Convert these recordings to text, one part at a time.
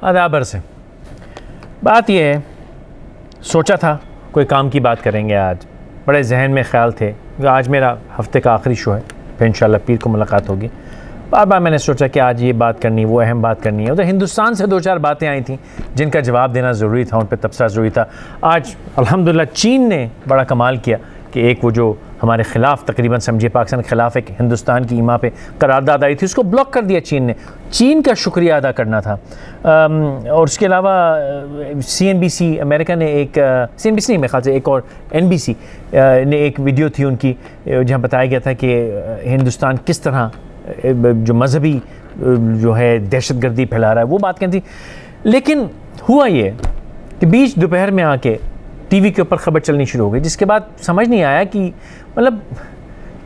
आदाबर से बात यह है, सोचा था कोई काम की बात करेंगे आज, बड़े जहन में ख्याल थे कि आज मेरा हफ्ते का आखिरी शो है, फिर इंशाल्लाह पीर को मुलाकात होगी। बार बार मैंने सोचा कि आज ये बात करनी, वो अहम बात करनी है। उधर हिंदुस्तान से 2-4 बातें आई थी जिनका जवाब देना ज़रूरी था, उन पर तबसरा ज़रूरी था। आज अल्हम्दुलिल्लाह चीन ने बड़ा कमाल किया कि एक वो जो हमारे ख़िलाफ़ तकरीबन समझिए पाकिस्तान के ख़िलाफ़ एक हिंदुस्तान की ईमा पे करारदाद आई थी, उसको ब्लॉक कर दिया चीन ने। चीन का शुक्रिया अदा करना था। और उसके अलावा CNBC अमेरिका ने एक CNBC नहीं, मेरे ख्याल से एक और NBC ने एक वीडियो थी उनकी जहाँ बताया गया था कि हिंदुस्तान किस तरह जो मजहबी जो है दहशतगर्दी फैला रहा है, वो बात कहती थी। लेकिन हुआ ये कि बीच दोपहर में आके टीवी के ऊपर ख़बर चलनी शुरू हो गई, जिसके बाद समझ नहीं आया कि मतलब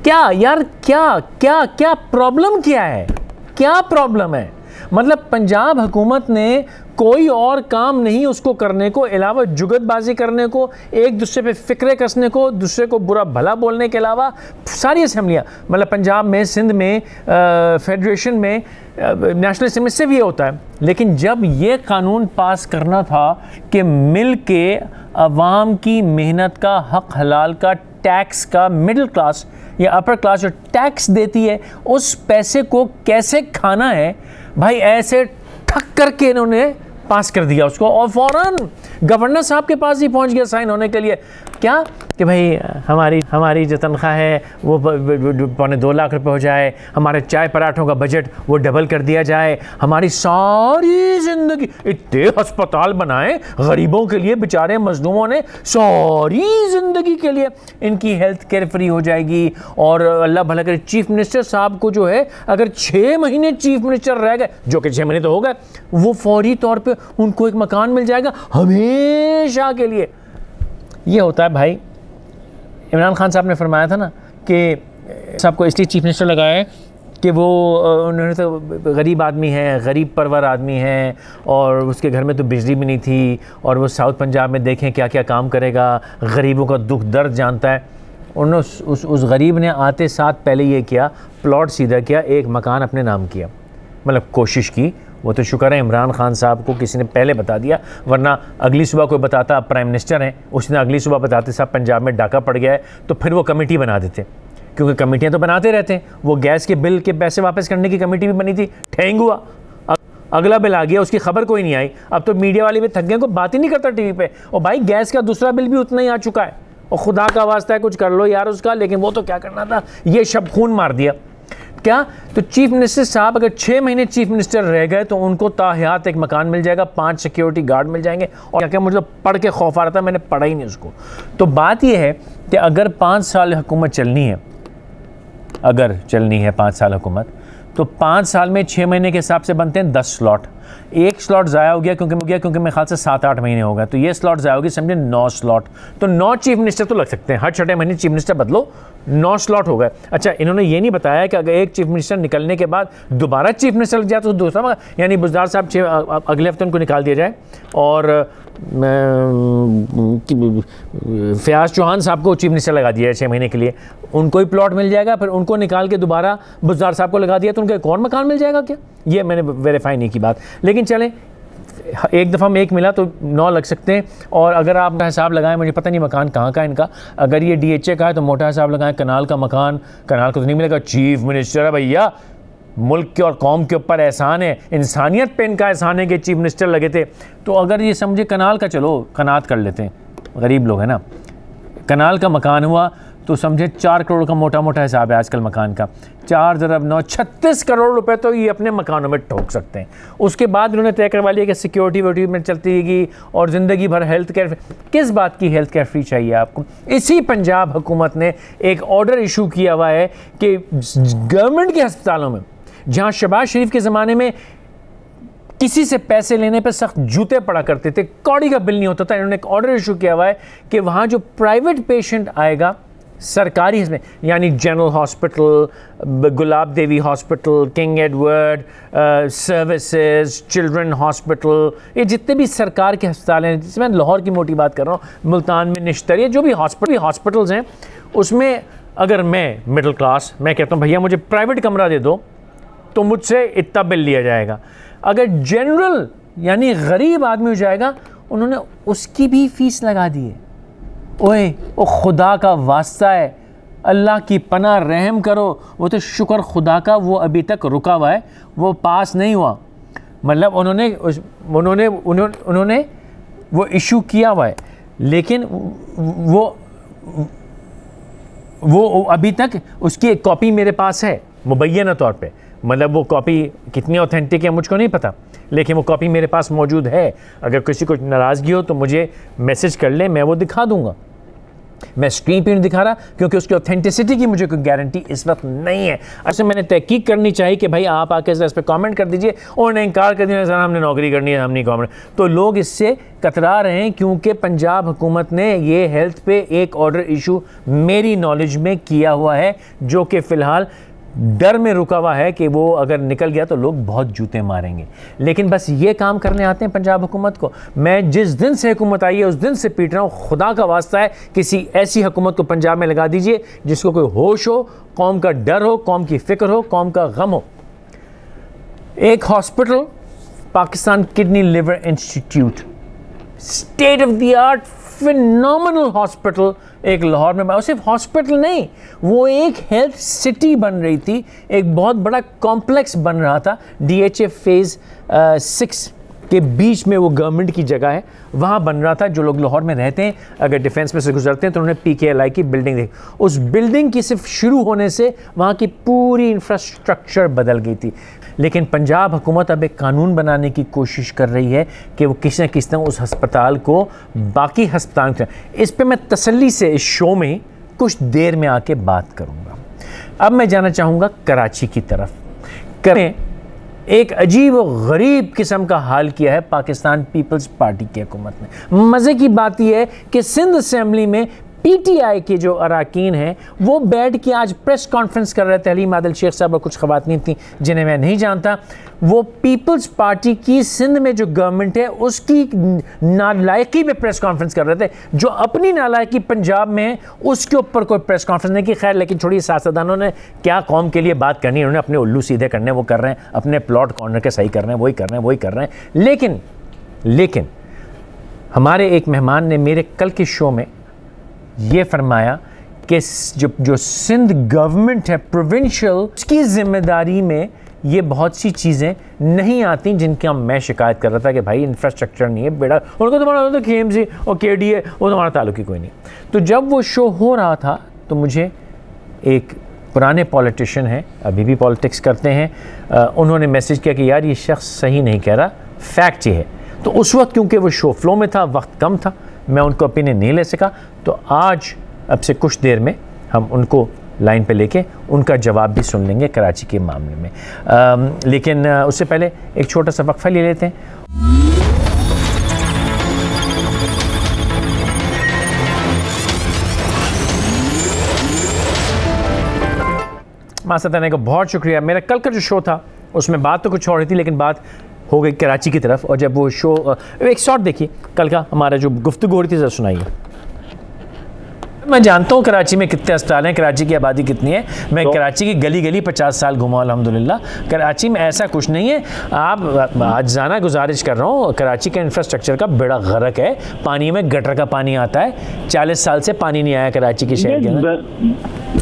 क्या यार, क्या प्रॉब्लम क्या है, क्या प्रॉब्लम है। मतलब पंजाब हुकूमत ने कोई और काम नहीं उसको करने को अलावा जुगतबाजी करने को, एक दूसरे पे फ़िक्रे कसने को, दूसरे को बुरा भला बोलने के अलावा सारी असम्बलियाँ, मतलब पंजाब में, सिंध में, फेडरेशन में, नेशनल असेंबली से भी ये होता है। लेकिन जब ये कानून पास करना था कि मिल के अवाम की मेहनत का हक हलाल का टैक्स का मिडिल क्लास या अपर क्लास जो टैक्स देती है उस पैसे को कैसे खाना है, भाई ऐसे ठक करके इन्होंने पास कर दिया उसको। और फ़ौरन गवर्नर साहब के पास ही पहुंच गया साइन होने के लिए, क्या कि भाई हमारी जो तनख्वाह है वो 2.25 लाख रुपए हो जाए, हमारे चाय पराठों का बजट वो डबल कर दिया जाए, हमारी सारी ज़िंदगी, इतने अस्पताल बनाए गरीबों के लिए, बेचारे मजलूमों ने, सारी ज़िंदगी के लिए इनकी हेल्थ केयर फ्री हो जाएगी। और अल्लाह भला करे चीफ मिनिस्टर साहब को जो है अगर 6 महीने चीफ मिनिस्टर रह गए, जो कि 6 महीने तो हो गए, वो फौरी तौर पर उनको एक मकान मिल जाएगा हमेशा के लिए। ये होता है भाई। इमरान खान साहब ने फरमाया था ना कि साहब को इसलिए चीफ मिनिस्टर लगाया है कि वो उन्होंने तो गरीब आदमी है, गरीब परवर आदमी है, और उसके घर में तो बिजली भी नहीं थी, और वो साउथ पंजाब में देखें क्या क्या काम करेगा, गरीबों का दुख दर्द जानता है। उन्होंने उस गरीब ने आते साथ पहले ये किया, प्लॉट सीधा किया, एक मकान अपने नाम किया, मतलब कोशिश की। वो तो शुक्र है इमरान खान साहब को किसी ने पहले बता दिया, वरना अगली सुबह कोई बताता आप प्राइम मिनिस्टर हैं, उसने अगली सुबह बताते साहब पंजाब में डाका पड़ गया है, तो फिर वो कमेटी बना देते, क्योंकि कमेटियां तो बनाते रहते हैं। वो गैस के बिल के पैसे वापस करने की कमेटी भी बनी थी, ठेंग हुआ, अगला बिल आ गया, उसकी खबर कोई नहीं आई। अब तो मीडिया वाले भी थक गए, को बात ही नहीं करता टीवी पे। और भाई गैस का दूसरा बिल भी उतना ही आ चुका है, और खुदा का वास्ता है कुछ कर लो यार उसका, लेकिन वो तो क्या करना था, ये शब खून मार दिया क्या। तो चीफ मिनिस्टर साहब अगर 6 महीने चीफ मिनिस्टर रह गए तो उनको ताहयात एक मकान मिल जाएगा, 5 सिक्योरिटी गार्ड मिल जाएंगे, और क्या क्या मुझे पढ़ के खौफ आ रहा था, मैंने पढ़ा ही नहीं उसको। तो बात यह है कि अगर 5 साल हुकूमत चलनी है, अगर चलनी है 5 साल हुकूमत, तो 5 साल में 6 महीने के हिसाब से बनते हैं 10 स्लॉट। एक स्लॉट ज़ाया हो गया क्योंकि मेरे ख्याल से 7-8 महीने हो गए, तो ये स्लॉट ज़ाया होगी, समझे 9 स्लॉट। तो 9 चीफ मिनिस्टर तो लग सकते हैं, हर 6 महीने चीफ मिनिस्टर बदलो, 9 स्लॉट हो गए। अच्छा, इन्होंने ये नहीं बताया कि अगर एक चीफ मिनिस्टर निकलने के बाद दोबारा चीफ मिनिस्टर लग जाए तो दूसरा, यानी बुज़दार साहब अगले हफ्ते उनको निकाल दिया जाए, और फयाज चौहान साहब को चीफ मिनिस्टर लगा दिया है 6 महीने के लिए, उनको ही प्लॉट मिल जाएगा, फिर उनको निकाल के दोबारा बुज़दार साहब को लगा दिया तो उनको एक और मकान मिल जाएगा क्या? ये मैंने वेरीफाई नहीं की बात, लेकिन चलें, एक दफ़ा में एक मिला तो 9 लग सकते हैं। और अगर आप हिसाब लगाएं, मुझे पता नहीं मकान कहाँ का है इनका, अगर ये DHA का है तो मोटा हिसाब लगाएं, कनाल का मकान, कनाल को तो नहीं मिलेगा, चीफ मिनिस्टर है भैया, मुल्क के और कौम के ऊपर एहसान है, इंसानियत पे इनका एहसान है कि चीफ मिनिस्टर लगे थे। तो अगर ये समझे कनाल का, चलो कनात कर लेते हैं, गरीब लोग हैं ना, कनाल का मकान हुआ तो समझे 4 करोड़ का मोटा मोटा हिसाब है आजकल मकान का, 4 × 9 36 करोड़ रुपए तो ये अपने मकानों में ठोक सकते हैं। उसके बाद उन्होंने तय करवा लिया कि सिक्योरिटी वोरिटी में चलती रहेगी और ज़िंदगी भर हेल्थ केयर। किस बात की हेल्थ केयर फ्री चाहिए आपको? इसी पंजाब हुकूमत ने एक ऑर्डर इशू किया हुआ है कि गवर्नमेंट के अस्पतालों में, जहाँ शहबाज शरीफ के ज़माने में किसी से पैसे लेने पर सख्त जूते पड़ा करते थे, कौड़ी का बिल नहीं होता था, इन्होंने एक ऑर्डर इशू किया हुआ है कि वहाँ जो प्राइवेट पेशेंट आएगा सरकारी इसमें, यानी general hospital, Gulab Devi hospital, King Edward services, children hospital, ये जितने भी सरकार के अस्पताल हैं, जिसमें लाहौर की मोटी बात कर रहा हूँ, मुल्तान में निश्तर, ये जो भी हॉस्पिटल्स हैं, उसमें अगर मैं मिडिल क्लास, मैं कहता हूँ भैया मुझे प्राइवेट कमरा दे दो, तो मुझसे इतना बिल लिया जाएगा। अगर जनरल यानी गरीब आदमी हो जाएगा, उन्होंने उसकी भी फीस लगा दी है। ओए ओ खुदा का वास्ता है, अल्लाह की पनाह रहम करो। वो तो शुक्र खुदा का वो अभी तक रुका हुआ है, वो पास नहीं हुआ। मतलब उन्होंने वो इशू किया हुआ है, लेकिन वो अभी तक उसकी एक कॉपी मेरे पास है मुबैना तौर पे। मतलब वो कॉपी कितनी ऑथेंटिक है मुझको नहीं पता, लेकिन वो कॉपी मेरे पास मौजूद है। अगर किसी को नाराज़गी हो तो मुझे मैसेज कर ले, मैं वो दिखा दूंगा। मैं स्क्रीन पे नहीं दिखा रहा क्योंकि उसकी ऑथेंटिसिटी की मुझे कोई गारंटी इस वक्त नहीं है। अच्छा, मैंने तहकीक करनी चाहिए कि भाई आप आके इस पर कमेंट कर दीजिए और नहीं इनकार कर दीजिए, सर हमने नौकरी करनी है, हम नहीं कमेंट। तो लोग इससे कतरा रहे हैं क्योंकि पंजाब हुकूमत ने ये हेल्थ पे एक ऑर्डर इशू मेरी नॉलेज में किया हुआ है, जो कि फ़िलहाल डर में रुका हुआ है कि वो अगर निकल गया तो लोग बहुत जूते मारेंगे। लेकिन बस ये काम करने आते हैं पंजाब हुकूमत को। मैं जिस दिन से हुकूमत आई है उस दिन से पीट रहा हूँ, खुदा का वास्ता है किसी ऐसी हुकूमत को पंजाब में लगा दीजिए जिसको कोई होश हो, कौम का डर हो, कौम की फ़िक्र हो, कौम का गम हो। एक hospital Pakistan kidney liver institute, state of the art phenomenal hospital एक लाहौर में, और सिर्फ हॉस्पिटल नहीं, वो एक हेल्थ सिटी बन रही थी, एक बहुत बड़ा कॉम्प्लेक्स बन रहा था। DHA फेज़ 6 के बीच में वो गवर्नमेंट की जगह है, वहाँ बन रहा था। जो लोग लाहौर में रहते हैं, अगर डिफेंस में से गुजरते हैं तो उन्होंने PKLI की बिल्डिंग देखी। उस बिल्डिंग की सिर्फ शुरू होने से वहाँ की पूरी इंफ्रास्ट्रक्चर बदल गई थी। लेकिन पंजाब हुकूमत अब एक कानून बनाने की कोशिश कर रही है कि वो किसी न किसी तरह उस हस्पताल को बाकी हस्पताल, इस पर मैं तसल्ली से इस शो में कुछ देर में आके बात करूँगा। अब मैं जाना चाहूँगा कराची की तरफ। एक अजीब और गरीब किस्म का हाल किया है पाकिस्तान पीपल्स पार्टी की हुकूमत ने। मज़े की बात यह है कि सिंध असेंबली में PTI के जो अरकान हैं वो बैठ के आज प्रेस कॉन्फ्रेंस कर रहे थे। हलीम आदिल शेख साहब और कुछ ख़वातीन थी जिन्हें मैं नहीं जानता। वो पीपल्स पार्टी की सिंध में जो गवर्नमेंट है उसकी नालायकी पे प्रेस कॉन्फ्रेंस कर रहे थे, जो अपनी नालायकी पंजाब में है उसके ऊपर कोई प्रेस कॉन्फ्रेंस नहीं की। खैर, लेकिन छोड़ी सियासतदानों ने क्या कौम के लिए बात करनी है, उन्होंने अपने उल्लू सीधे करने वो कर रहे हैं, अपने प्लॉट कॉर्नर के सही कर रहे हैं, वही कर रहे हैं। लेकिन हमारे एक मेहमान ने मेरे कल के शो में ये फरमाया कि जो सिंध गवर्नमेंट है प्रोविंशियल, उसकी ज़िम्मेदारी में ये बहुत सी चीज़ें नहीं आती जिनकी मैं शिकायत कर रहा था कि भाई इंफ्रास्ट्रक्चर नहीं है, बेड़ा उनको तुम्हारा तो KMC और KDA वो तुम्हारा ताल्लुक ही कोई नहीं। तो जब वो शो हो रहा था तो मुझे एक पुराने पॉलिटिशियन हैं, अभी भी पॉलिटिक्स करते हैं, उन्होंने मैसेज किया कि यार ये शख्स सही नहीं कह रहा, फैक्ट ये है। तो उस वक्त क्योंकि वो शो फ्लो में था, वक्त कम था, मैं उनको ओपिनियन नहीं ले सका। तो आज अब से कुछ देर में हम उनको लाइन पे लेके उनका जवाब भी सुन लेंगे कराची के मामले में। लेकिन उससे पहले एक छोटा सा वक्फा ले लेते हैं। मास्टर ताने को बहुत शुक्रिया। मेरा कल का जो शो था उसमें बात तो कुछ और रही थी, लेकिन बात हो गई कराची की तरफ। और जब वो शो एक शॉट देखिए कल का हमारा जो गुफ्तगू हो रही थी, ज़रा सुनाइए। मैं जानता हूँ कराची में कितने अस्पताल हैं, कराची की आबादी कितनी है। मैं तो कराची की गली गली 50 साल घुमा अल्हम्दुलिल्लाह। कराची में ऐसा कुछ नहीं है। आप आज जाना गुजारिश कर रहा हूँ, कराची के इंफ्रास्ट्रक्चर का बेड़ा गर्क है। पानी में गटर का पानी आता है, 40 साल से पानी नहीं आया कराची के शहर के अंदर।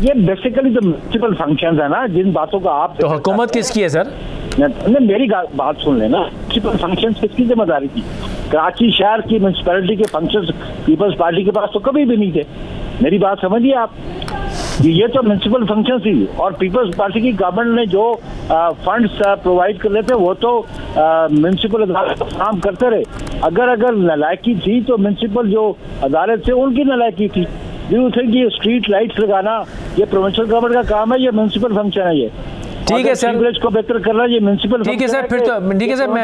ये बेसिकली जो म्युनिसिपल फंक्शंस है ना, जिन बातों का आप तो हुकूमत किसकी है सर? मेरी बात सुन लेना। म्युनिसिपल फंक्शंस किसकी जिम्मेदारी थी? कराची शहर की म्युनिसिपैलिटी के फंक्शंस पीपल्स पार्टी के पास तो कभी भी नहीं थे। मेरी बात समझिए आप, ये तो म्युनिसिपल फंक्शन थी। और पीपल्स पार्टी की गवर्नमेंट ने जो फंड्स प्रोवाइड कर लेते वो तो म्युनिसिपल अदालत काम करते रहे। अगर नालायकी थी तो म्युनिसिपल जो अदालत थे उनकी नालायकी थी। यू थिंक ये स्ट्रीट लाइट्स लगाना ये प्रोविंशियल गवर्नमेंट का काम है, ये म्युनिसिपल फंक्शन है। ये ठीक है सर, को बेहतर करना ये म्युनिसिपल। ठीक है सर, फिर तो ठीक है सर, मैं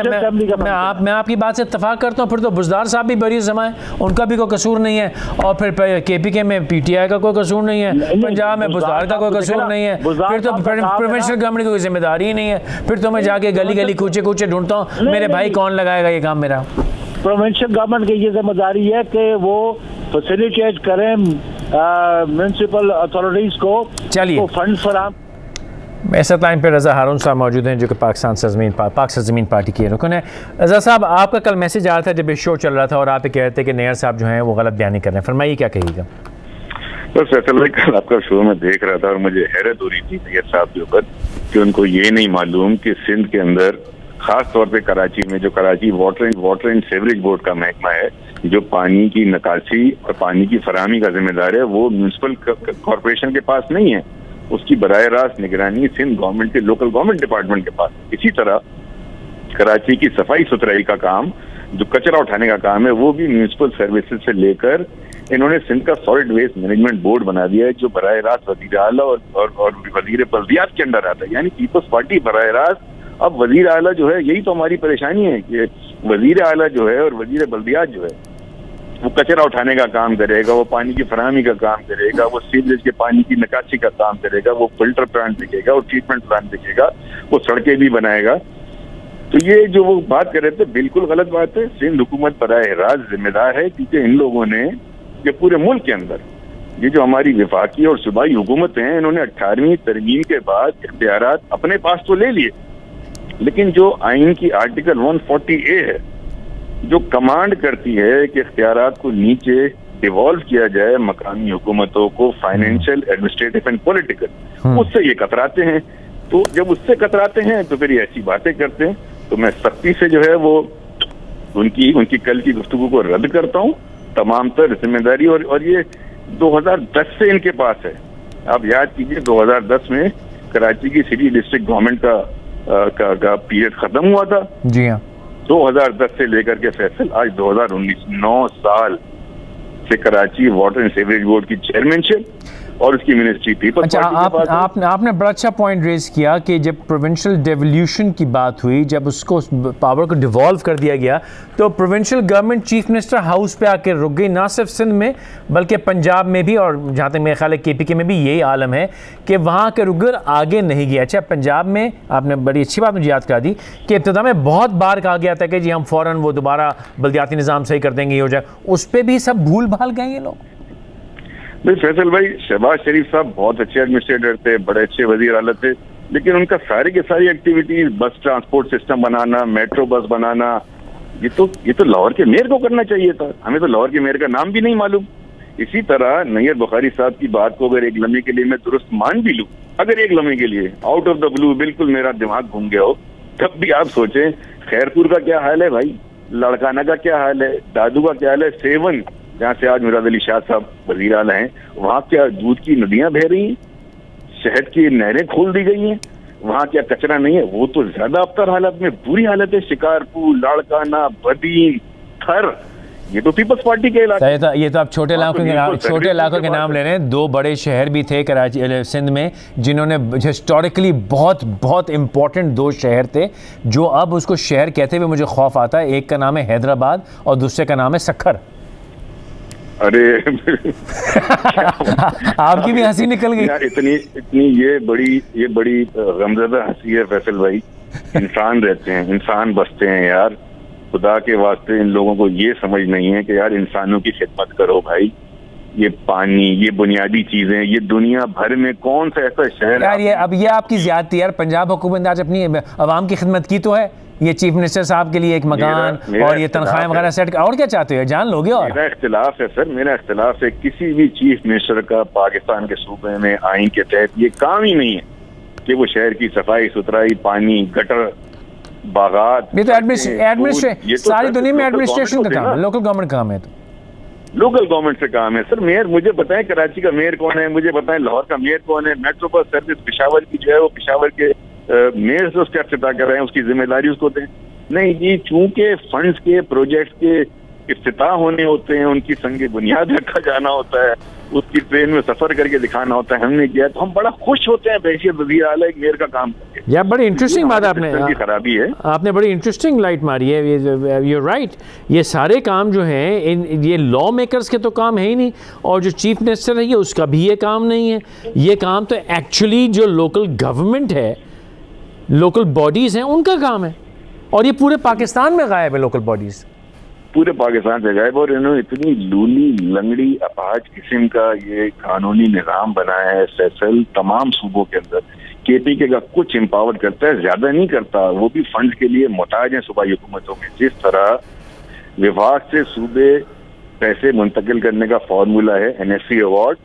आपकी बात से इत्तफाक करता हूँ। फिर तो बुज़दार साहब भी बरी जमाए, उनका भी कोई कसूर नहीं है। और फिर KPK में PTI का कोई कसूर नहीं है, पंजाब में बुज़दार का कोई कसूर नहीं है। फिर तो प्रोविंशियल गवर्नमेंट की कोई जिम्मेदारी ही नहीं है। फिर तो मैं जाके गली गली कूचे कूचे ढूंढता हूँ, मेरे भाई कौन लगाएगा ये काम मेरा? प्रोविंशियल गवर्नमेंट की ये जिम्मेदारी है कि वो फैसिलिटेट करें म्युनिसिपल अथॉरिटीज को, चलिए फंड फराहम। ऐसा लाइन पे रज़ा हारून साहब मौजूद हैं जो कि पाकिस्तान सरज़मीन पार्टी के रुकन है। रज़ा साहब, आपका कल मैसेज आया था जब ये शो चल रहा था और आप ये कह रहे थे कि नैयर साहब जो हैं वो गलत बयानी कर रहे हैं, फरमाइए क्या कहिएगा। तो फैसल भाई, कल आपका शो में देख रहा था और मुझे हैरत हो रही थी नैयर साहब के ऊपर कि उनको ये नहीं मालूम कि सिंध के अंदर खास तौर पे कराची में जो Karachi water and sewerage board का महकमा है, जो पानी की निकासी और पानी की फराहमी का जिम्मेदार है, वो म्यूनसिपल कॉरपोरेशन के पास नहीं है। उसकी बराह रास्त निगरानी सिंध गवर्नमेंट के लोकल गवर्नमेंट डिपार्टमेंट के पास। इसी तरह कराची की सफाई सुथराई का काम, जो कचरा उठाने का काम है, वो भी म्यूनसिपल सर्विसेज से लेकर इन्होंने सिंध का सॉलिड वेस्ट मैनेजमेंट बोर्ड बना दिया है, जो बराह रास्त वजीर आला और वजीर बल्दियात के अंदर आता है। यानी पीपल्स पार्टी बराह रास्त अब वजीर आला जो है, यही तो हमारी परेशानी है कि वजीर आला जो है और वजीर बल्दियात जो है वो कचरा उठाने का काम करेगा, वो पानी की फराहमी का काम करेगा, वो सीवरेज के पानी की निकासी का काम करेगा, वो फिल्टर प्लांट देखेगा, वो ट्रीटमेंट प्लांट देखेगा, वो सड़कें भी बनाएगा। तो ये जो वो बात कर रहे थे बिल्कुल गलत बात है। सिंध हुकूमत बराह रास्त जिम्मेदार है, क्योंकि इन लोगों ने ये पूरे मुल्क के अंदर ये जो हमारी विफाकी और सूबाई हुकूमतें हैं, इन्होंने 18वीं तरमीम के बाद इख्तियारात अपने पास तो ले लिए, लेकिन जो आइन की आर्टिकल 140A है जो कमांड करती है कि इख्तियारात को नीचे डिवॉल्व किया जाए मकामी हुकूमतों को, फाइनेंशियल, एडमिनिस्ट्रेटिव एंड पॉलिटिकल, उससे ये कतराते हैं। तो जब उससे कतराते हैं तो फिर ये ऐसी बातें करते हैं। तो मैं सख्ती से जो है वो उनकी कल की गुफ्तगू को रद्द करता हूँ, तमाम तर जिम्मेदारी। और ये 2010 से इनके पास है। आप याद कीजिए 2010 में कराची की सिटी डिस्ट्रिक्ट गवर्नमेंट का पीरियड खत्म हुआ था। जी हाँ, 2010 से लेकर के फैसल आज 2019, 9 साल से Karachi water and sewerage board की चेयरमैनशिप और उसकी मिनिस्ट्री पीपल्स अच्छा, आपने बड़ा अच्छा पॉइंट रेज किया कि जब प्रोविंशियल डेवल्यूशन की बात हुई, जब उसको पावर को डिवॉल्व कर दिया गया, तो provincial government chief minister house पे आके रुक गई, ना सिर्फ सिंध में बल्कि पंजाब में भी, और जहाँ तक मेरे ख्याल है KPK में भी यही आलम है कि वहाँ के रुगर आगे नहीं गया। अच्छा, पंजाब में आपने बड़ी अच्छी बात मुझे याद करा दी कि इब्तिदा में बहुत बार कहा गया था कि जी हम फ़ौरन वो दोबारा बल्दियाती निज़ाम सही कर देंगे, ये हो जाए, उस पर भी सब भूल भाल गए ये लोग। भाई फैसल भाई, शहबाज शरीफ साहब बहुत अच्छे एडमिनिस्ट्रेटर थे, बड़े अच्छे वजीर आला थे, लेकिन उनका सारी की सारी एक्टिविटीज, बस ट्रांसपोर्ट सिस्टम बनाना, मेट्रो बस बनाना, ये तो लाहौर के मेयर को करना चाहिए था। हमें तो लाहौर के मेयर का नाम भी नहीं मालूम। इसी तरह नैयर बुखारी साहब की बात को अगर एक लम्हे के लिए मैं दुरुस्त मान भी लूं, अगर एक लम्हे के लिए आउट ऑफ द ब्लू बिल्कुल मेरा दिमाग घूम गया हो, तब भी आप सोचें खैरपुर का क्या हाल है भाई, लड़काना का क्या हाल है, दादू का क्या हाल है, सेवन जहाँ से आज मुराद अली शाह साहब वजीर आला हैं, वहाँ क्या दूध की नदियां बह रही हैं, शहद की नहरें खोल दी गई हैं, वहाँ क्या कचरा नहीं है? वो तो ज्यादा अबतर हालत में बुरी हालत है। शिकारपुर, लाड़काना, बदीन, थर, ये तो पीपल्स पार्टी के इलाके। ये तो आप छोटे इलाकों के नाम ले रहे हैं। 2 बड़े शहर भी थे कराची सिंध में जिन्होंने हिस्टोरिकली बहुत इंपॉर्टेंट 2 शहर थे जो अब उसको शहर कहते हुए मुझे खौफ आता है। एक का नाम है हैदराबाद और दूसरे का नाम है सक्खर। अरे आपकी भी हंसी निकल गई यार, इतनी ये बड़ी गमज़दा हंसी है फैसल भाई। इंसान रहते हैं, इंसान बसते हैं यार, खुदा के वास्ते इन लोगों को ये समझ नहीं है कि यार इंसानों की खिदमत करो भाई। ये पानी, ये बुनियादी चीजें, ये दुनिया भर में कौन सा ऐसा शहर यार, ये आपकी ज्यादती यार। पंजाब हुकूमत ने आज अपनी आवाम की खिदमत की तो है। ये चीफ मिनिस्टर साहब के लिए एक मकान और ये तनख्वाहें वगैरह सेट, और क्या चाहते हो, जान लोगे? और मेरा इख्तिलाफ है सर, मेरा इख्तिलाफ है किसी भी चीफ मिनिस्टर का पाकिस्तान के सूबे में आइन के तहत ये काम ही नहीं है कि वो शहर की सफाई सुथराई, पानी, गटर, बागात, ये तो एडमिनिस्ट्रेशन, सारी दुनिया में एडमिनिस्ट्रेशन का काम है, लोकल गवर्नमेंट काम है। तो लोकल गवर्नमेंट से काम है सर। मेयर मुझे बताएं कराची का मेयर कौन है, मुझे बताएं लाहौर का मेयर कौन है, मेट्रो बस सर्विस पेशावर की जो है वो पेशावर के मेयर से उसका इफ्तिताह कर रहे हैं, उसकी जिम्मेदारी उसको दें। नहीं, ये चूंकि फंड्स के प्रोजेक्ट के इफ्तिताह होने होते हैं, उनकी संगे बुनियाद रखा जाना होता है, उसकी ट्रेन में सफर करके दिखाना होता है, हमने किया तो हम बड़ा खुश होते हैं बहैसियत वज़ीर आला एक मेयर का काम करके। यार बड़ी इंटरेस्टिंग बात आपने खराबी है, आपने बड़ी इंटरेस्टिंग लाइट मारी है। यू राइट, ये सारे काम जो हैं ये लॉ मेकर्स के तो काम है ही नहीं, और जो चीफ मिनिस्टर है ये उसका भी ये काम नहीं है। ये काम तो एक्चुअली जो लोकल गवर्नमेंट है, लोकल बॉडीज़ हैं, उनका काम है। और ये पूरे पाकिस्तान में गायब है, लोकल बॉडीज़ पूरे पाकिस्तान से गायब। और इन्होंने इतनी लूली लंगड़ी अपाहज किस्म का ये कानूनी निज़ाम बनाया है फैसल तमाम सूबों के अंदर केपीके का कुछ एम्पावर करता है, ज्यादा नहीं करता, वो भी फंड के लिए मोहताज हैं सूबाई हुकूमतों में। जिस तरह विभाग से सूबे पैसे मुंतकिल करने का फार्मूला है NSC अवार्ड,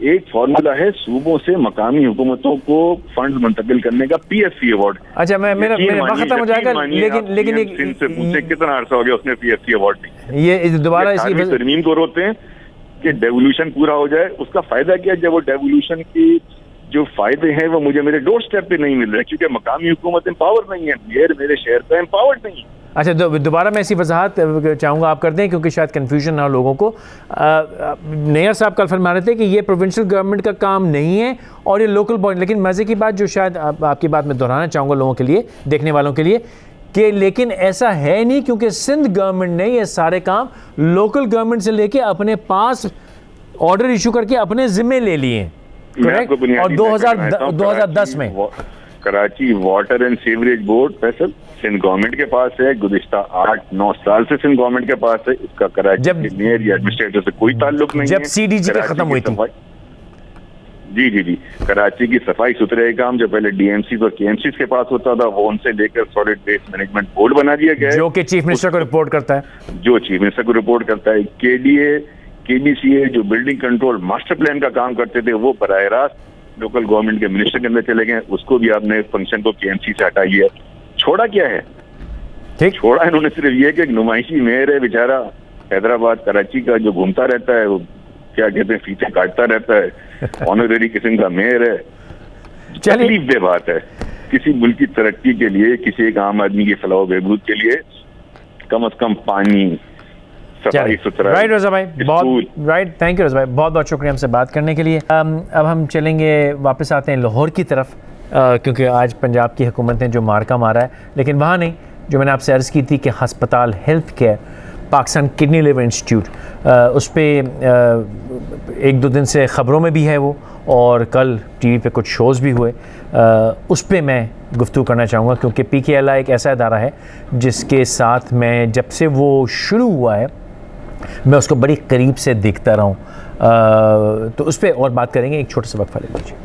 एक फार्मूला है सूबों से मकामी हुकूमतों को फंड मुंतकिल करने का PFC अवार्ड। अच्छा, मेरा वक्त खत्म हो जाएगा, लेकिन मुझसे कितना अर्सा हो गया उसने PFC अवार्ड नहीं। ये दोबारा इसी तरमीम को रोकते हैं कि डेवोल्यूशन पूरा हो जाए। उसका फायदा क्या, जब वो डेवोल्यूशन की जो फायदे हैं वो मुझे मेरे डोर स्टेप पे नहीं मिल रहे, क्योंकि मकामी हुकूमत एम्पावर नहीं है, मेरे शहर पे एम्पावर्ड नहीं है। अच्छा, दोबारा मैं इसी वजाहत चाहूँगा आप कर दें, क्योंकि शायद कन्फ्यूजन ना हो लोगों को। नैयर साहब कल फरमा रहे थे कि ये प्रोविंशियल गवर्नमेंट का काम नहीं है और ये लोकल बॉडी, लेकिन मज़े की बात जो शायद आपकी बात में दोहराना चाहूँगा लोगों के लिए, देखने वालों के लिए, कि लेकिन ऐसा है नहीं, क्योंकि सिंध गवर्नमेंट ने ये सारे काम लोकल गवर्नमेंट से लेके अपने पास ऑर्डर इशू करके अपने जिम्मे ले लिए हैं, करेक्ट? और 2010 में Karachi water and sewerage board फैसल सिंध गवर्नमेंट के पास है, गुज़िश्ता 8-9 साल से सिंध गवर्नमेंट के पास है। इसका कराची के मेयर या एडमिनिस्ट्रेटर से कोई ताल्लुक नहीं है। जब CDG खत्म हुई थी, जी, कराची की सफाई सुथरे काम जो पहले DMC और KMC के पास होता था, वो उनसे लेकर सॉलिड वेस्ट मैनेजमेंट बोर्ड बना दिया गया है, जो कि चीफ मिनिस्टर को रिपोर्ट करता है, KDA KBCA जो बिल्डिंग कंट्रोल मास्टर प्लान का काम करते थे, वो बराह रास्त लोकल गवर्नमेंट के मिनिस्टर के अंदर चले गए। उसको भी आपने फंक्शन को KMC से हटाई है। छोड़ा क्या है? ठीक, छोड़ा इन्होंने सिर्फ ये कि एक नुमाइशी मेयर है बेचारा हैदराबाद कराची का, जो घूमता रहता है, वो क्या कहते हैं, फीते काटता रहता है, ऑनरेरी किस्म का मेयर है। तकलीफ दे बात है। किसी मुल्क की तरक्की के लिए, किसी एक आम आदमी की फलाह बहबूद के लिए कम से कम पानी, सफाई सुथरा। राइट रज़ा भाई, बहुत राइट, थैंक यू रज़ा भाई, बहुत बहुत शुक्रिया हमसे बात करने के लिए। अब हम चलेंगे, वापस आते हैं लाहौर की तरफ, क्योंकि आज पंजाब की हुकूमत ने जो मार्का मारा है, लेकिन वहाँ नहीं, जो मैंने आपसे अर्ज़ की थी कि हस्पताल health care Pakistan kidney liver institute, उस पर 1-2 दिन से ख़बरों में भी है वो, और कल TV पे कुछ शोज़ भी हुए। उस पर मैं गुफ्तगू करना चाहूँगा, क्योंकि PKLI एक ऐसा इदारा है जिसके साथ मैं जब से वो शुरू हुआ है मैं उसको बड़ी करीब से देखता रहा हूँ। तो उस पर और बात करेंगे, एक छोटा सा वक्फा ले लीजिए।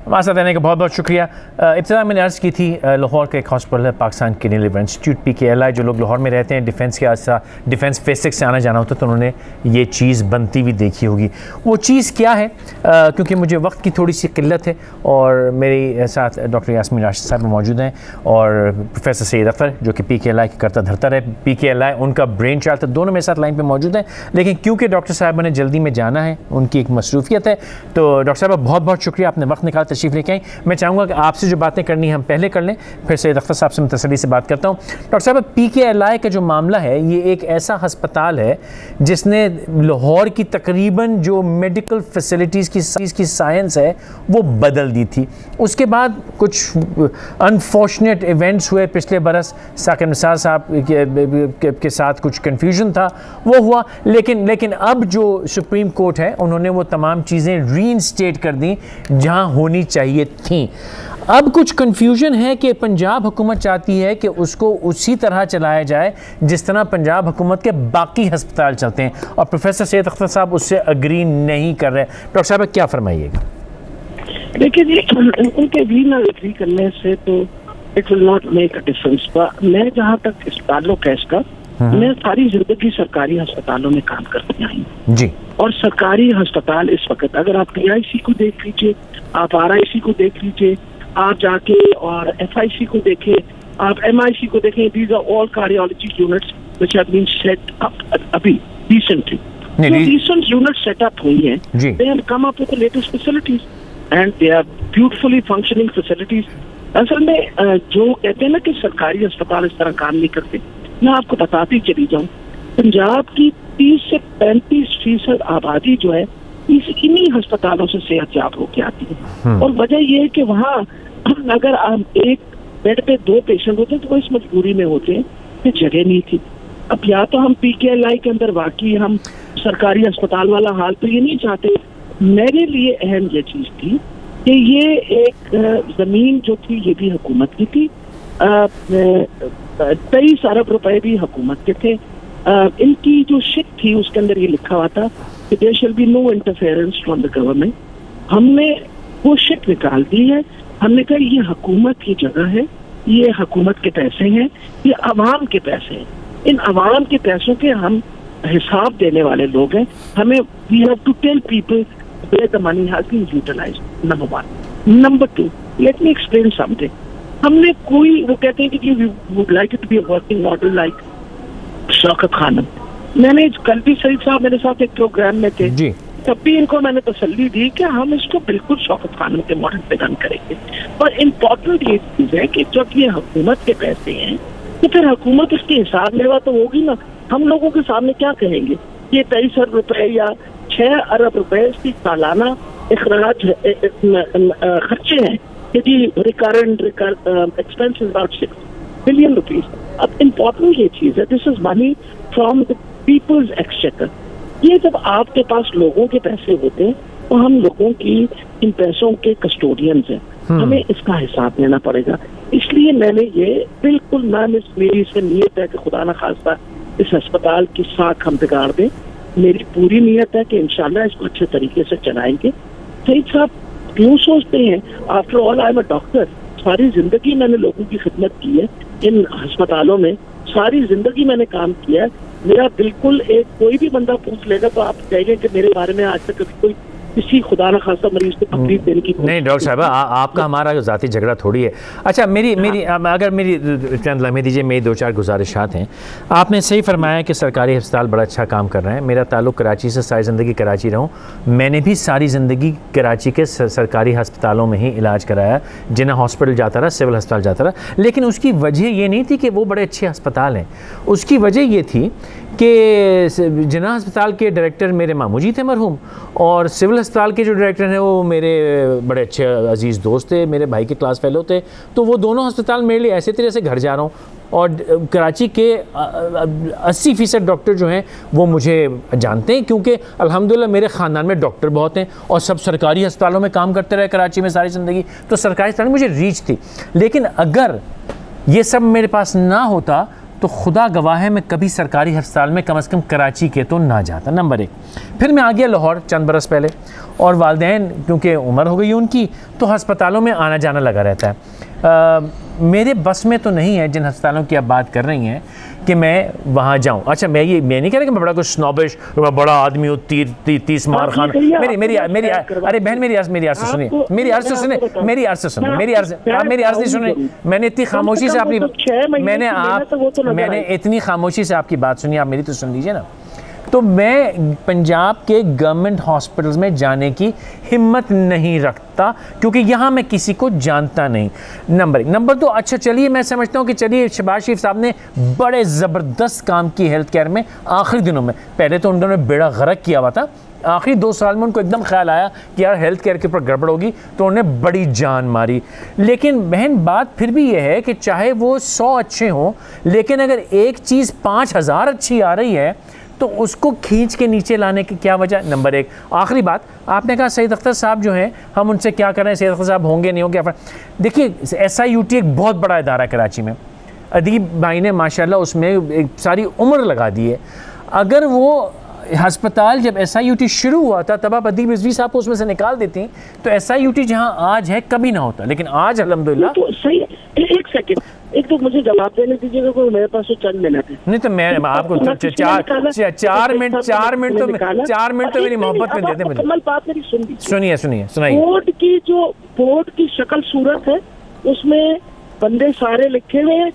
हमारे साथ रहने का बहुत बहुत शुक्रिया। इब्तिदा मैंने अर्ज़ की थी, लाहौर का एक हॉस्पिटल है Pakistan kidney liver institute PKLI। जो लोग लाहौर में रहते हैं, डिफेंस के डिफेंस फेज 6 से आना जाना होता है, तो उन्होंने ये चीज़ बनती हुई देखी होगी। वो चीज़ क्या है, क्योंकि मुझे वक्त की थोड़ी सी किल्लत है, और मेरे साथ डॉक्टर यास्मीन राशिद साहब मौजूद हैं और प्रोफेसर सैयद अख्तर, जो कि PKLI की करता धरता रहे। PKLI उनका ब्रेन चार्ट, दोनों मेरे साथ लाइन पर मौजूद हैं, लेकिन क्योंकि डॉक्टर साहब ने जल्दी में जाना है, उनकी एक मसरूफियत है, तो डॉक्टर साहब बहुत बहुत शुक्रिया, आपने वक्त निकाला तशरीफ़ लेके आई। मैं चाहूँगा कि आपसे जो बातें करनी है हम पहले कर लें, फिर सैयद अख्तर साहब से मैं तसल्ली से बात करता हूँ। डॉक्टर साहब, PKLI का जो मामला है, ये एक ऐसा हस्पताल है जिसने लाहौर की तकरीबन जो मेडिकल फैसिलिटीज़ की साइंस है वो बदल दी थी। उसके बाद कुछ अनफॉर्चुनेट इवेंट्स हुए पिछले बरस, साकिब निसार साहब के साथ कुछ कन्फ्यूजन था, वो हुआ, लेकिन अब जो सुप्रीम कोर्ट है, उन्होंने वो तमाम चीज़ें रीइंस्टेट कर दी जहाँ होनी चाहिए थी। अब कुछ कंफ्यूजन है कि पंजाब हुकूमत चाहती है कि उसको उसी तरह चलाया जाए जिस तरह पंजाब हुकूमत के बाकी अस्पताल चलते हैं, और प्रोफेसर सैयद अख्तर साहब उससे अग्री नहीं कर रहे। डॉक्टर साहब क्या फरमाइएगा? देखिए, उनके भी ना एग्री करने से तो it will not make a difference. मैं जहाँ तक इस ताल्लुक है इसका, मैं सारी जिंदगी सरकारी अस्पतालों में काम करती आई जी, और सरकारी अस्पताल इस वक्त, अगर आप PIC को देख लीजिए, आप RIC को देख लीजिए, आप जाके और FIC को देखें, आप MIC को देखें, these are all cardiology units which have been set up अभी recently. recent units set up हुई हैं, they have come up with the latest facilities and they are beautifully functioning facilities। असल में जो कहते हैं ना कि सरकारी अस्पताल इस तरह काम नहीं करते, मैं आपको बताती चली जाऊं, पंजाब की 30 से 35% आबादी जो है इन्हीं अस्पतालों से सेहतयाब होकर आती है। और वजह यह है कि वहाँ अगर आप एक बेड पे 2 पेशेंट होते हैं तो वो इस मजबूरी में होते हैं कि जगह नहीं थी। अब या तो हम PKLI के अंदर वाकई हम सरकारी अस्पताल वाला हाल तो ये नहीं चाहते। मेरे लिए अहम ये चीज थी कि ये एक जमीन जो थी ये भी हुकूमत की थी, 23 अरब रुपए भी हुकूमत के थे। इनकी जो शिक थी उसके अंदर ये लिखा हुआ था कि there shall be no interference from the government. हमने वो शिक निकाल दी है। हमने कहा ये हुकूमत की जगह है, ये हुकूमत के पैसे हैं, ये अवाम के पैसे हैं। इन अवाम के पैसों के हम हिसाब देने वाले लोग हैं। हमें we have to tell people where the money has been utilised, number 1। Number 2, let me explain something. हमने कोई, वो कहते हैं कि we would like it to be a working model like Shaukat Khanum. मैंने कल भी शरीफ साहब मेरे साथ एक प्रोग्राम में थे जी, तब भी इनको मैंने तसल्ली दी कि हम इसको बिल्कुल शौकत खानम के मॉडल पे रन करेंगे। पर इम्पोर्टेंट ये चीज है कि जब ये हुकूमत के पैसे हैं तो फिर हुकूमत इसके हिसाब लेवा तो होगी ना। हम लोगों के सामने क्या कहेंगे, ये 23 अरब रुपए या 6 अरब रुपए इसकी सालाना अखराज खर्चे हैं कि जी recurrent expenses about 6 billion rupees. अब इम्पोर्टेंट ये चीज है, this is money from the people's exchequer. ये जब आपके पास लोगों के पैसे होते हैं तो हम लोगों की इन पैसों के कस्टोडियंस हैं, हमें इसका हिसाब देना पड़ेगा। इसलिए मैंने ये बिल्कुल मेरी इससे नीयत है कि खुदा न खास्ता इस अस्पताल की साख हम बिगाड़ दें। मेरी पूरी नीयत है कि इंशाल्लाह इसको अच्छे तरीके से चलाएंगे। सईद साहब क्यों सोचते हैं, after all I am a doctor, सारी जिंदगी मैंने लोगों की खिदमत की है इन अस्पतालों में, सारी जिंदगी मैंने काम किया है। मेरा बिल्कुल एक कोई भी बंदा पूछ लेगा तो आप कहेंगे कि मेरे बारे में आज तक कभी कोई किसी खुदा न खासा मरीज को तकलीफ देने की नहीं। डॉक्टर साहब आपका हमारा ज़ाती झगड़ा थोड़ी है। अच्छा मेरी अगर मेरी चंद लम्हे दीजिए, मेरी 2-4 गुजारिशात हैं। आपने सही फरमाया कि सरकारी अस्पताल बड़ा अच्छा काम कर रहे हैं। मेरा ताल्लुक़ कराची से, सारी ज़िंदगी कराची रहूँ, मैंने भी सारी ज़िंदगी कराची के सरकारी अस्पतालों में ही इलाज कराया। जिन्ना हॉस्पिटल जाता रहा, सिविल अस्पताल जाता रहा, लेकिन उसकी वजह ये नहीं थी कि वो बड़े अच्छे अस्पताल हैं। उसकी वजह ये थी कि जिन्ना अस्पताल के डायरेक्टर मेरे मामू जी थे मरहूम, और सिविल अस्पताल के जो डायरेक्टर हैं वो मेरे बड़े अच्छे अजीज़ दोस्त थे, मेरे भाई के क्लास फेलो थे। तो वो दोनों अस्पताल मेरे लिए ऐसे तरह से घर जा रहा हूँ। और कराची के 80% डॉक्टर जो हैं वो मुझे जानते हैं, क्योंकि अल्हम्दुलिल्लाह मेरे ख़ानदान में डॉक्टर बहुत हैं और सब सरकारी अस्पतालों में काम करते रहे कराची में सारी ज़िंदगी। तो सरकारी अस्पताल में मुझे रीच थी। लेकिन अगर ये सब मेरे पास ना होता तो खुदा गवाह है मैं कभी सरकारी अस्पताल में कम से कम कराची के तो ना जाता, नंबर 1। फिर मैं आ गया लाहौर चंद बरस पहले, और वालिदैन क्योंकि उम्र हो गई उनकी तो अस्पतालों में आना जाना लगा रहता है। मेरे बस में तो नहीं है जिन अस्पतालों की आप बात कर रही हैं कि मैं वहाँ जाऊँ। अच्छा मैं नहीं कह रहा कि मैं बड़ा कुछ स्नॉबिश, मैं बड़ा आदमी हूँ, 30 मार खान। मेरी अरे बहन मेरी अर्ज़ से सुनिए, मेरी अर्ज़ नहीं सुनी। मैंने इतनी खामोशी से मैंने इतनी खामोशी से आपकी बात सुनी, आप मेरी तो सुन लीजिए ना। तो मैं पंजाब के गवर्नमेंट हॉस्पिटल्स में जाने की हिम्मत नहीं रखता क्योंकि यहाँ मैं किसी को जानता नहीं, नंबर 1। नंबर 2, अच्छा चलिए मैं समझता हूँ कि चलिए शहबाज शरीफ साहब ने बड़े ज़बरदस्त काम की हेल्थ केयर में आखिरी दिनों में। पहले तो उन्होंने बेड़ा गर्क किया हुआ था, आखिरी 2 साल में उनको एकदम ख्याल आया कि यार हेल्थ केयर के ऊपर गड़बड़ होगी, तो उन्होंने बड़ी जान मारी। लेकिन बहन बात फिर भी ये है कि चाहे वो 100 अच्छे हों, लेकिन अगर एक चीज़ 5000 अच्छी आ रही है तो उसको खींच के नीचे लाने की क्या वजह, नंबर 1। आखिरी बात, आपने कहा सईद अख्तर साहब जो हैं हम उनसे क्या करें, सईद अख्तर साहब होंगे नहीं होंगे। देखिए SIUT एक बहुत बड़ा इदारा है कराची में, अदीब भाई ने माशाल्लाह उसमें एक सारी उम्र लगा दी है। अगर वो हस्पताल जब SIUT शुरू हुआ था तब आप अदीब रिजवी साहब को उसमें से निकाल देती तो SIUT जहाँ आज है कभी ना होता। लेकिन आज अल्हम्दुलिल्लाह तो सही। एक सेकंड, एक तो मुझे जवाब देने दीजिएगा, कोई मेरे पास तो चंद मिनट है। नहीं तो मैं आपको 4 मिनट तो मेरी मोहब्बत में देते। मुकम्मल बात मेरी सुनिए। बोर्ड की शक्ल सूरत है, उसमें बंदे सारे लिखे हुए हैं।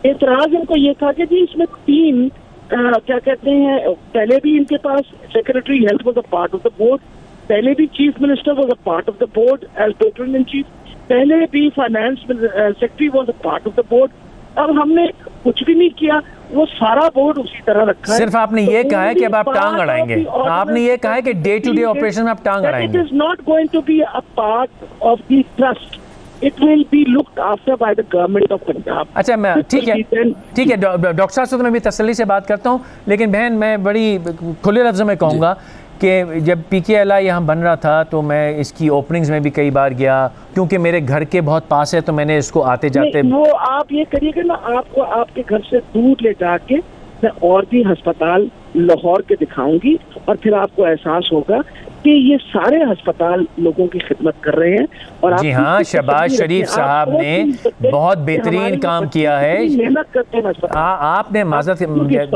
एतराज इनको ये था कि जी इसमें 3 क्या कहते हैं, पहले भी इनके पास secretary health was a part of the board, पहले भी chief minister was a part of the board as patron in chief, पहले भी finance secretary was a part of the board. अब हमने कुछ भी नहीं किया, वो सारा बोर्ड उसी तरह रखा है। सिर्फ आपने ये कहा है कि अब आप टांग अड़ाएंगे, आपने ये कहा है कि डे टू डे ऑपरेशन में आप टांग अड़ाएंगे। It is not going to be a part of the trust, it will be looked after by the government of Punjab। अच्छा मैं ठीक है डॉक्टर साहब से तो मैं भी तसल्ली से बात करता हूँ, लेकिन बहन मैं बड़ी खुले लफ्ज़ों में कहूँगा कि जब PKLI यहाँ बन रहा था तो मैं इसकी ओपनिंग्स में भी कई बार गया, क्योंकि मेरे घर के बहुत पास है तो मैंने इसको आते जाते। वो आप ये करिएगा ना, आपको आपके घर से दूर ले जाके मैं और भी अस्पताल लाहौर के दिखाऊंगी और फिर आपको एहसास होगा कि ये सारे अस्पताल लोगों की खिदमत कर रहे हैं। और जी हाँ, शहबाज शरीफ साहब ने बहुत बेहतरीन काम किया है। मेहनत करते हैं आपने माजरत,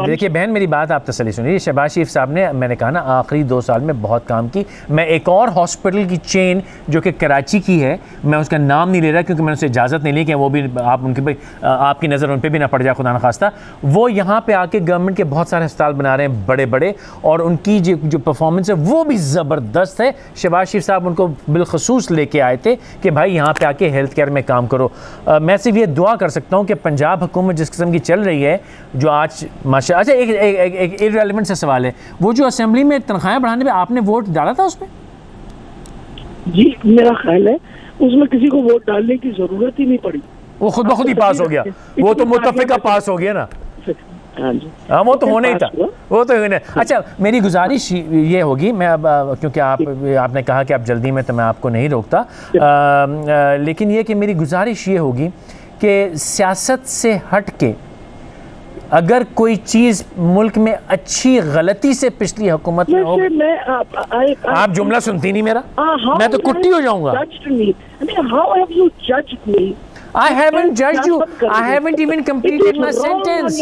देखिए बहन मेरी बात आप तसल्ली सुनिए, शहबाज शरीफ साहब ने, मैंने कहा ना, आखिरी 2 साल में बहुत काम की। मैं एक और हॉस्पिटल की चेन जो कि कराची की है, मैं उसका नाम नहीं ले रहा क्योंकि मैंने उससे इजाज़त नहीं ली कि वो भी आप उनके आपकी नज़र उन पर भी ना पड़ जाए खुदा न खास्ता। वो यहाँ पर आके गवर्नमेंट के बहुत सारे अस्पताल बना रहे हैं बड़े बड़े, और उनकी जो परफॉर्मेंस है वो भी ज़बरदस्त है। शहबाज शरीफ साहब उनको बिलखसूस लेके आए थे कि भाई यहाँ पे आके हेल्थ केयर में काम करो। मैं सिर्फ ये दुआ कर सकता हूँ कि पंजाब हुकूमत जिस किस्म की चल रही है, जो आज माशा। अच्छा, एक इररिलेवेंट सा सवाल है, वो जो असेंबली में तनख्वाहें बढ़ाने में आपने वोट डाला था उसमें? जी मेरा ख्याल है उसमें किसी को वोट डालने की जरूरत ही नहीं पड़ी, वो खुद ब खुद ही पास हो गया। वो तो मुत्तफ़िका पास हो गया ना। हाँ, वो तो होना ही था, वो तो होना। अच्छा, मेरी गुजारिश ये होगी, मैं अब क्योंकि आपने कहा कि आप जल्दी में, तो मैं आपको नहीं रोकता, लेकिन ये कि मेरी गुजारिश ये होगी कि सियासत से हट के अगर कोई चीज़ मुल्क में अच्छी गलती से पिछली हुकूमत में हो। आप जुमला सुनती नहीं मेरा, मैं तो कुट्टी हो जाऊंगा। I haven't judged you. I haven't even completed my sentence.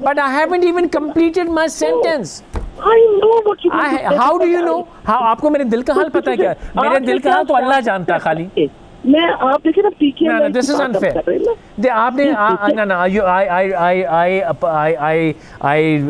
But I haven't even completed my sentence. I know what you mean. How do you know? How? आपको मेरे दिल का हाल पता है क्या? मेरे दिल का हाल तो अल्लाह जानता खाली। मैं आप देखिए ना PKLI। No, this is unfair. आपने I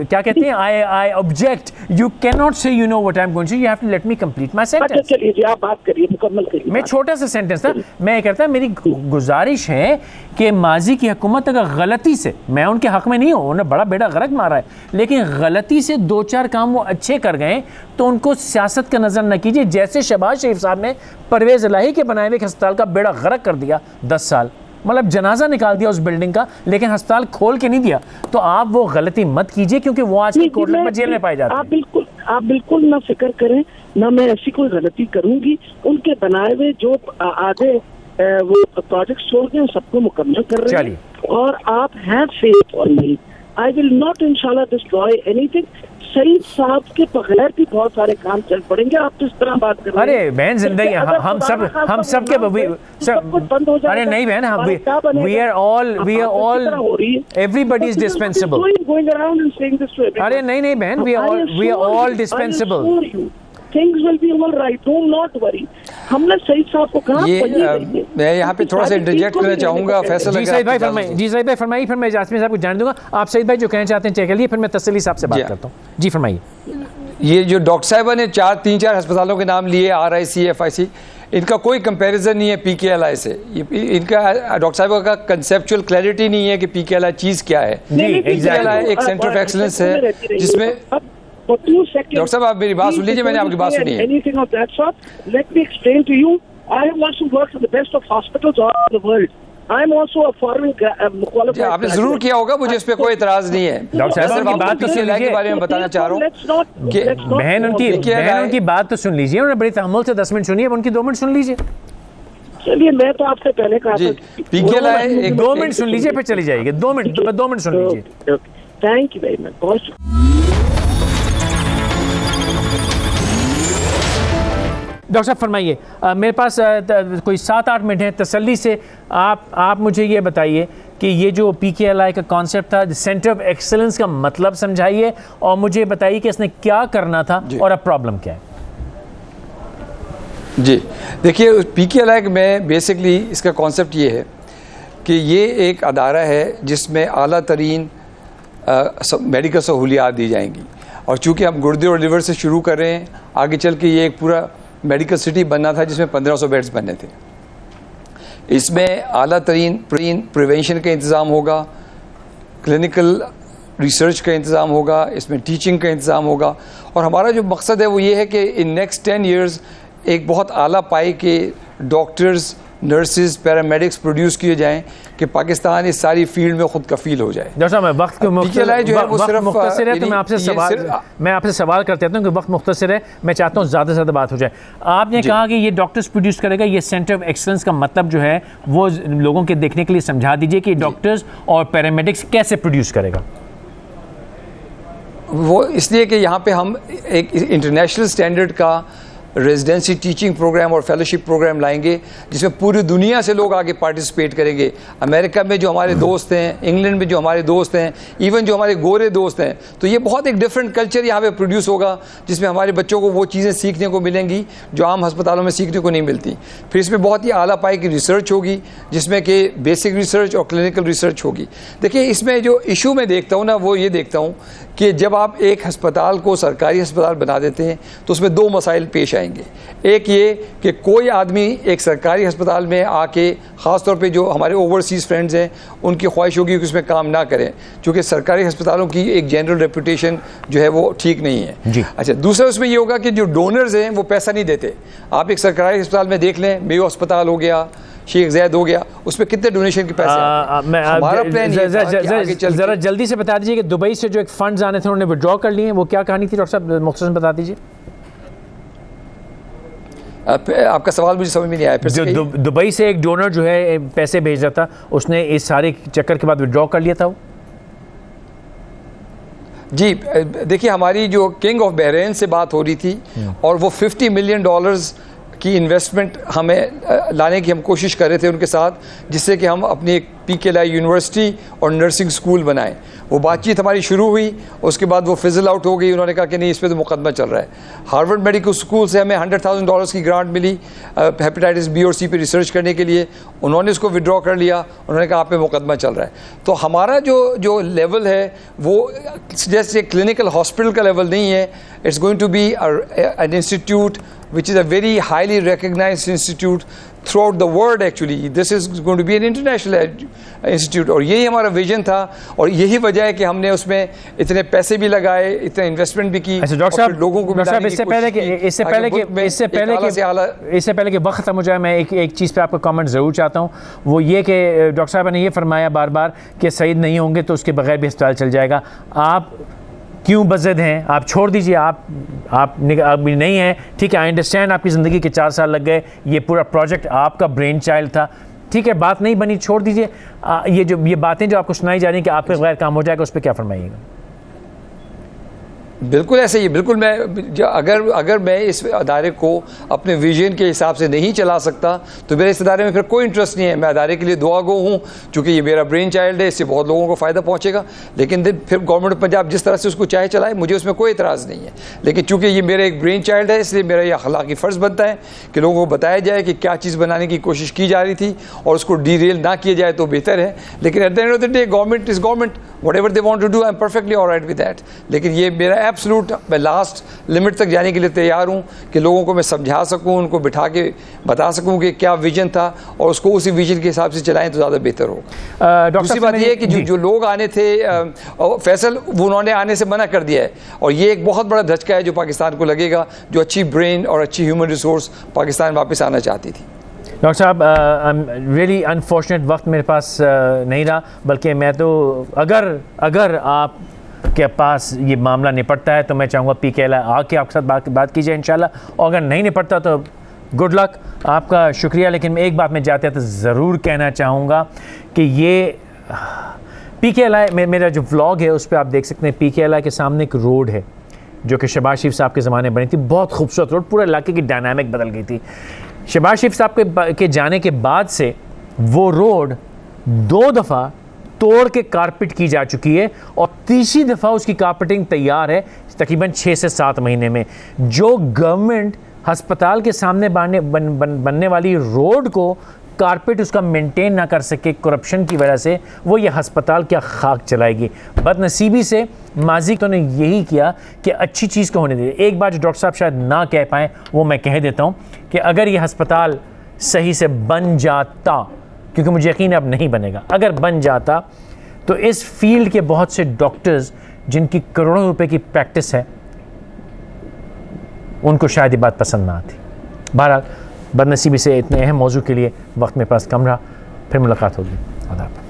क्या कहते हैं? I object. You cannot say you know what I'm going to say. You have to let me complete my sentence. चलिए आप बात करिए, मुकम्मल करिए। मैं छोटा सा सेंटेंस था, मैं कहता मेरी गुजारिश है कि माजी की हुकूमत अगर गलती से, मैं उनके हक में नहीं हूँ, उन्होंने बड़ा बेड़ा गर्क मारा है, लेकिन गलती से 2-4 काम वो अच्छे कर गए तो उनको सियासत का नज़र न कीजिए। जैसे शहबाज शरीफ साहब ने परवेज़ इलाही के बनाए हुए अस्पताल का बेड़ा गर्क कर दिया 10 साल, मतलब जनाजा निकाल दिया उस बिल्डिंग का, लेकिन अस्पताल खोल के नहीं दिया। तो आप वो गलती मत कीजिए, क्योंकि वो आज की कोर्ट में जेल में पाए जाते हैं। आप बिल्कुल ना फिक्र करें, ना मैं ऐसी कोई गलती करूंगी। उनके बनाए हुए जो आधे वो प्रोजेक्ट छोड़ के सबको मुकम्मल कर रहे हैं, और आप have faith on me, I will not इंशाल्लाह डिस्ट्रॉय एनीथिंग। सईद साहब के बगैर भी बहुत सारे काम चल पड़ेंगे। आप किस तरह बात कर रहे हैं? अरे बहन, जिंदगी हम सब के बंद हो जाए। अरे नहीं बहन, we are all everybody is dispensable। अरे नहीं बहन, we are all dispensable। Things will be all right, do not worry। हमने सईद साहब को कहा। मैं यहाँ पे थोड़ा सा इंटरजेक्ट करना चाहूँगा फैसल। जी सईद भाई फरमाइए, जी सईद भाई फरमाइए, फिर मैं जासमीन साहब को जान दूंगा। आप सईद भाई जो कहना चाहते हैं चेक कर लिए, फिर मैं तसल्ली साहब से बात करता हूँ। जी फरमाइए। ये जो डॉक्टर साहिबा ने 3-4 अस्पतालों के नाम लिए, RIC, FIC, इनका कोई कंपैरिजन नहीं है PKLI से। इनका डॉक्टर साहिबा का कंसेप्चुअल क्लैरिटी नहीं है कि PKLI चीज़ क्या है। PKLI एक सेंटर ऑफ एक्सीलेंस है जिसमें, डॉक्टर साहब आप मेरी बात सुन लीजिए, मैंने आपकी बात सुनी है। Anything of that sort, let me explain to you. I have also worked in the best of hospitals all over the world. I am also a foreign qualified। आपने जरूर किया होगा, मुझे इस पे कोई इतराज नहीं है। डॉक्टर साहब की बात तो सुन लीजिए, के बारे में बताना चाह रहा हूँ कि बहन उनकी बात तो सुन लीजिए, उन्होंने बड़ी तहम्मुल से 10 मिनट सुनी है, उनकी 2 मिनट सुन लीजिए। चलिए, मैं तो आपसे पहले कहा था PKLI 2 मिनट सुन लीजिए, फिर चली जाएगी। 2 मिनट सुन लीजिए। Thank you very much. Doctor साहब फरमाइए, मेरे पास कोई 7-8 मिनट है, तसल्ली से आप मुझे ये बताइए कि ये जो PKLI का कॉन्सेप्ट था, सेंटर ऑफ एक्सीलेंस का मतलब समझाइए, और मुझे बताइए कि इसने क्या करना था और अब प्रॉब्लम क्या है। जी देखिए, PKLI में बेसिकली इसका कॉन्सेप्ट ये है कि ये एक अदारा है जिसमें आला तरीन मेडिकल सहूलियात दी जाएंगी, और चूँकि हम गुर्दे और लिवर से शुरू कर रहे हैं, आगे चल के ये एक पूरा मेडिकल सिटी बनना था जिसमें 1500 बेड्स बनने थे। इसमें आला तरीन प्रिवेंशन का इंतज़ाम होगा, क्लिनिकल रिसर्च का इंतज़ाम होगा, इसमें टीचिंग का इंतज़ाम होगा, और हमारा जो मकसद है वो ये है कि इन नेक्स्ट 10 ईयर्स एक बहुत आला पाई के डॉक्टर्स, नर्सेज, पैरामेडिक्स प्रोड्यूस किए जाएं कि पाकिस्तान इस सारी फील्ड में खुद कफील हो जाए। डॉक्टर साहब, मैं वक्त के मुख्तसर है तो मैं आपसे सवाल करते हूँ कि वक्त मुख्तसर है, मैं चाहता हूँ ज़्यादा से ज़्यादा बात हो जाए। आपने कहा कि ये डॉक्टर्स प्रोड्यूस करेगा, ये सेंटर ऑफ एक्सलेंस का मतलब जो है वो लोगों के देखने के लिए समझा दीजिए कि डॉक्टर्स और पैरामेडिक्स कैसे प्रोड्यूस करेगा। वो इसलिए कि यहाँ पे हम एक इंटरनेशनल स्टैंडर्ड का रेजिडेंसी टीचिंग प्रोग्राम और फेलोशिप प्रोग्राम लाएंगे जिसमें पूरी दुनिया से लोग आगे पार्टिसिपेट करेंगे। अमेरिका में जो हमारे दोस्त हैं, इंग्लैंड में जो हमारे दोस्त हैं, इवन जो हमारे गोरे दोस्त हैं, तो ये बहुत एक डिफरेंट कल्चर यहाँ पे प्रोड्यूस होगा जिसमें हमारे बच्चों को वो चीज़ें सीखने को मिलेंगी जो आम अस्पतालों में सीखने को नहीं मिलती। फिर इसमें बहुत ही आला पाई की रिसर्च होगी जिसमें कि बेसिक रिसर्च और क्लिनिकल रिसर्च होगी। देखिए, इसमें जो इशू मैं देखता हूँ ना, वो ये देखता हूँ कि जब आप एक अस्पताल को सरकारी अस्पताल बना देते हैं तो उसमें दो मसाइल पेश आएंगे। एक ये कि कोई आदमी एक सरकारी अस्पताल में आके, ख़ास तौर पे जो हमारे ओवरसीज़ फ्रेंड्स हैं, उनकी ख्वाहिश होगी कि उसमें काम ना करें क्योंकि सरकारी अस्पतालों की एक जनरल रेपुटेशन जो है वो ठीक नहीं है जी। अच्छा, दूसरा उसमें ये होगा कि जो डोनर्स हैं वो पैसा नहीं देते। आप एक सरकारी अस्पताल में देख लें, मेयो अस्पताल हो गया, शेख ज़ैद हो गया, उसमें कितने डोनेशन के पैसे हमारा प्लान ज़रा जल्दी से बता दीजिए कि दुबई से जो एक फंड्स आने थे उन्होंने विड्रॉ कर लिए, वो क्या कहानी थी डॉक्टर साहब, मुख्तसर बता दीजिए। आपका सवाल मुझे समझ में नहीं आया। फिर जो दुबई से एक डोनर जो है पैसे भेज रहा था, उसने इस सारे चक्कर के बाद विड्रॉ कर लिया था वो। जी, देखिए, हमारी जो किंग ऑफ बहरीन से बात हो रही थी और वो $50 मिलियन की इन्वेस्टमेंट हमें लाने की हम कोशिश कर रहे थे उनके साथ, जिससे कि हम अपनी एक PKLI यूनिवर्सिटी और नर्सिंग स्कूल बनाएं। वो बातचीत हमारी शुरू हुई, उसके बाद वो फिजल आउट हो गई। उन्होंने कहा कि नहीं, इस पर तो मुकदमा चल रहा है। हार्वर्ड मेडिकल स्कूल से हमें $100,000 की ग्रांट मिली हेपेटाइटिस B और C पे रिसर्च करने के लिए। उन्होंने उसको विड्रॉ कर लिया, उन्होंने कहा आप पे मुकदमा चल रहा है। तो हमारा जो लेवल है वो जैसे क्लिनिकल हॉस्पिटल का लेवल नहीं है। It's going to be an institute which is a very highly recognized institute throughout the world actually. This is going to be an international institute और यही हमारा विजन था और यही वजह है कि हमने उसमें इतने पैसे भी लगाए, इतने इन्वेस्टमेंट भी की। अच्छा डॉक्टर साहब, लोगों को इससे पहले कि वक्त खत्म हो जाए, मैं एक चीज़ पे आपका कमेंट ज़रूर चाहता हूँ। वो ये कि डॉक्टर साहब ने ये फरमाया बार बार कि सईद नहीं होंगे तो उसके बगैर भी अस्पताल चल जाएगा। आप क्यों बज़द हैं? आप छोड़ दीजिए, आप नहीं हैं, ठीक है, आई अंडरस्टैंड आपकी ज़िंदगी के 4 साल लग गए, ये पूरा प्रोजेक्ट आपका ब्रेन चाइल्ड था, ठीक है, बात नहीं बनी, छोड़ दीजिए। ये बातें जो आपको सुनाई जा रही हैं कि आपके बगैर काम हो जाएगा, उस पर क्या फरमाइएगा? बिल्कुल ऐसे ही, बिल्कुल मैं अगर मैं इस अदारे को अपने विजन के हिसाब से नहीं चला सकता तो मेरे इस अदारे में फिर कोई इंटरेस्ट नहीं है। मैं अदारे के लिए दुआ गो हूँ क्योंकि ये मेरा ब्रेन चाइल्ड है, इससे बहुत लोगों को फ़ायदा पहुँचेगा। लेकिन फिर गवर्नमेंट पंजाब जिस तरह से उसको चाहे चलाए, मुझे उसमें कोई एतराज़ नहीं है। लेकिन चूँकि ये मेरा एक ब्रेन चाइल्ड है, इसलिए मेरा यह अखलाकी फ़र्ज़ बनता है कि लोगों को बताया जाए कि क्या चीज़ बनाने की कोशिश की जा रही थी और उसको डीरेल ना किया जाए तो बेहतर है। लेकिन at the end of the day government is government, whatever they want to do, I'm perfectly all right with that। लेकिन ये मेरा एब्सोल्यूट, मैं लास्ट लिमिट तक जाने के लिए तैयार हूँ कि लोगों को मैं समझा सकूँ, उनको बिठा के बता सकूँ कि क्या विजन था और उसको उसी विजन के हिसाब से चलाएं तो ज़्यादा बेहतर होगा। दूसरी बात ये है कि जो लोग आने थे, फैसल, उन्होंने आने से मना कर दिया है और ये एक बहुत बड़ा धचका है जो पाकिस्तान को लगेगा, जो अच्छी ब्रेन और अच्छी ह्यूमन रिसोर्स पाकिस्तान वापस आना चाहती थी। डॉक्टर साहब, रियली अनफॉर्चुनेट वक्त मेरे पास नहीं रहा, बल्कि मैं तो अगर आप के पास ये मामला निपटता है तो मैं चाहूँगा PKLI आके आपके साथ बात कीजिए इंशाल्लाह, और अगर नहीं निपटता तो गुड लक, आपका शुक्रिया। लेकिन एक बात मैं जाते तो ज़रूर कहना चाहूँगा कि ये PKLI मेरा जो व्लॉग है उस पर आप देख सकते हैं, PKLI के सामने एक रोड है जो कि शहबाज शरीफ साहब के ज़माने बनी थी, बहुत खूबसूरत रोड, पूरे इलाके की डायनामिक बदल गई थी। शहबाज शरीफ साहब के जाने के बाद से वो रोड 2 दफ़ा तोड़ के कारपेट की जा चुकी है और तीसरी दफ़ा उसकी कारपेटिंग तैयार है तकरीबन 6 से 7 महीने में। जो गवर्नमेंट अस्पताल के सामने बनने वाली रोड को कारपेट उसका मेंटेन ना कर सके करप्शन की वजह से, वो ये अस्पताल क्या खाक चलाएगी। बदनसीबी से माजी तो ने यही किया कि अच्छी चीज़ को होने दे। एक बार जो डॉक्टर साहब शायद ना कह पाएँ वो मैं कह देता हूँ कि अगर ये अस्पताल सही से बन जाता, क्योंकि मुझे यकीन है अब नहीं बनेगा, अगर बन जाता तो इस फील्ड के बहुत से डॉक्टर्स जिनकी करोड़ों रुपए की प्रैक्टिस है उनको शायद ये बात पसंद ना आती। बहरहाल बदनसीबी से इतने अहम मौजू के लिए वक्त मेरे पास कम रहा, फिर मुलाकात होगी। आदाब।